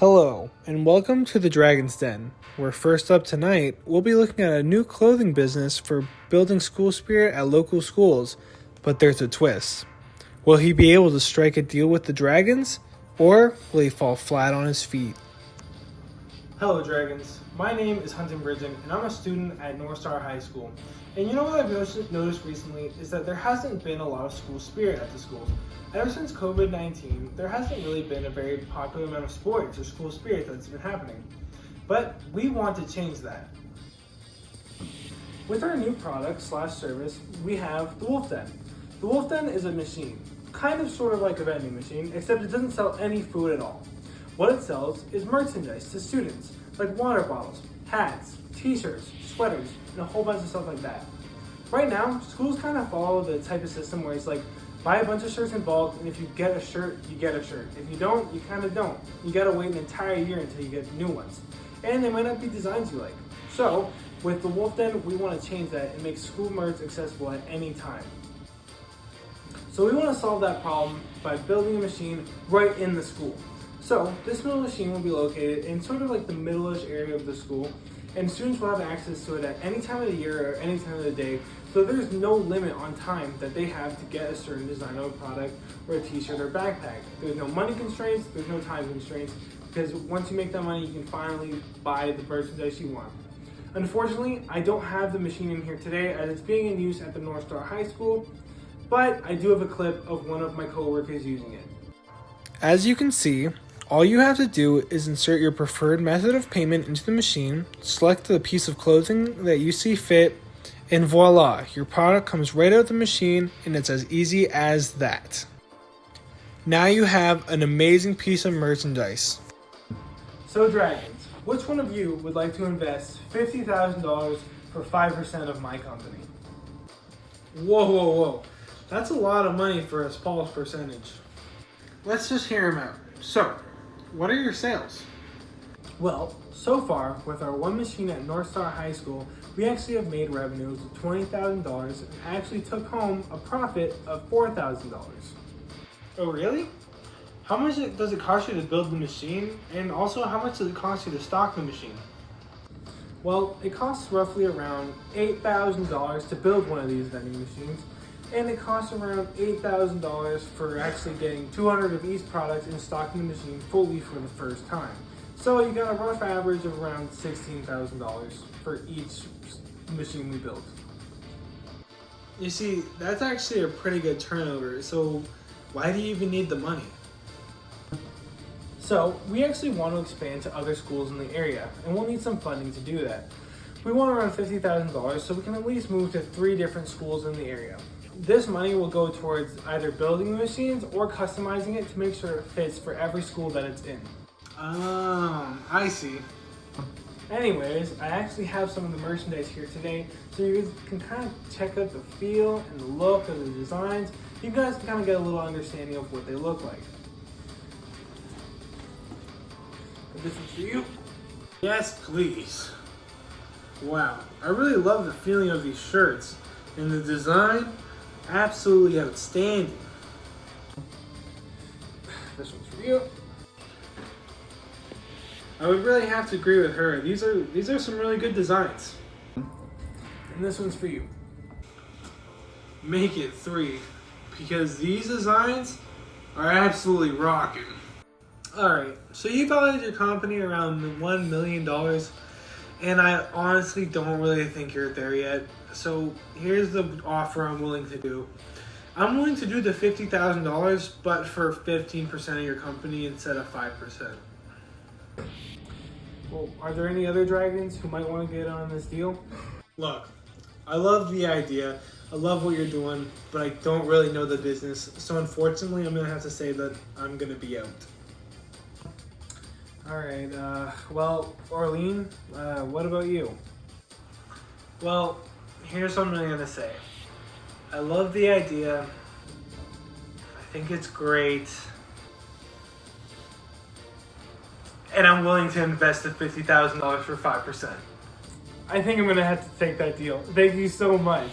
Hello, and welcome to the Dragon's Den, where first up tonight, we'll be looking at a new clothing business for building school spirit at local schools, but there's a twist. Will he be able to strike a deal with the Dragons, or will he fall flat on his feet? Hello Dragons, my name is Hunting Bridgen and I'm a student at North Star High School. And you know what I've noticed recently is that there hasn't been a lot of school spirit at the schools. Ever since COVID-19, there hasn't really been a very popular amount of sports or school spirit that's been happening. But we want to change that. With our new product / service, we have the Wolf Den. The Wolf Den is a machine, kind of sort of like a vending machine, except it doesn't sell any food at all. What it sells is merchandise to students, like water bottles, hats, t-shirts, sweaters, and a whole bunch of stuff like that. Right now, schools kind of follow the type of system where it's like, buy a bunch of shirts in bulk, and if you get a shirt, you get a shirt. If you don't, you kind of don't. You gotta wait an entire year until you get new ones. And they might not be designs you like. So, with the Wolf Den, we want to change that and make school merch accessible at any time. So we want to solve that problem by building a machine right in the school. So this little machine will be located in sort of like the middle-ish area of the school, and students will have access to it at any time of the year or any time of the day. So there's no limit on time that they have to get a certain design of a product or a t-shirt or backpack. There's no money constraints, there's no time constraints, because once you make that money, you can finally buy the merchandise you want. Unfortunately, I don't have the machine in here today as it's being in use at the North Star High School, but I do have a clip of one of my coworkers using it. As you can see, all you have to do is insert your preferred method of payment into the machine, select the piece of clothing that you see fit, and voila, your product comes right out of the machine, and it's as easy as that. Now you have an amazing piece of merchandise. So Dragons, which one of you would like to invest $50,000 for 5% of my company? Whoa. That's a lot of money for a small percentage. Let's just hear him out. So, what are your sales? Well, so far, with our one machine at North Star High School, we actually have made revenues of $20,000 and actually took home a profit of $4,000. Oh, really? How much does it cost you to build the machine? And also, how much does it cost you to stock the machine? Well, it costs roughly around $8,000 to build one of these vending machines, and it costs around $8,000 for actually getting 200 of each product and stocking the machine fully for the first time. So you got a rough average of around $16,000 for each machine we built. You see, that's actually a pretty good turnover, so why do you even need the money? So we actually want to expand to other schools in the area, and we'll need some funding to do that. We want around $50,000 so we can at least move to 3 different schools in the area. This money will go towards either building the machines or customizing it to make sure it fits for every school that it's in. I see. Anyways, I actually have some of the merchandise here today, so you guys can kind of check out the feel and the look of the designs. You guys can kind of get a little understanding of what they look like. This is for you. Yes, please. Wow, I really love the feeling of these shirts, and the design, absolutely outstanding. This one's for you. I would really have to agree with her. These are some really good designs. And this one's for you. Make it 3, because these designs are absolutely rocking. Alright, so you valued your company around $1 million, and I honestly don't really think you're there yet. So here's the offer I'm willing to do. I'm willing to do the $50,000, but for 15% of your company instead of 5%. Well, are there any other Dragons who might want to get on this deal? Look, I love the idea. I love what you're doing, but I don't really know the business. So unfortunately, I'm going to have to say that I'm going to be out. All right, well, Orlean, what about you? Well, here's what I'm going to say. I love the idea. I think it's great. And I'm willing to invest the $50,000 for 5%. I think I'm going to have to take that deal. Thank you so much.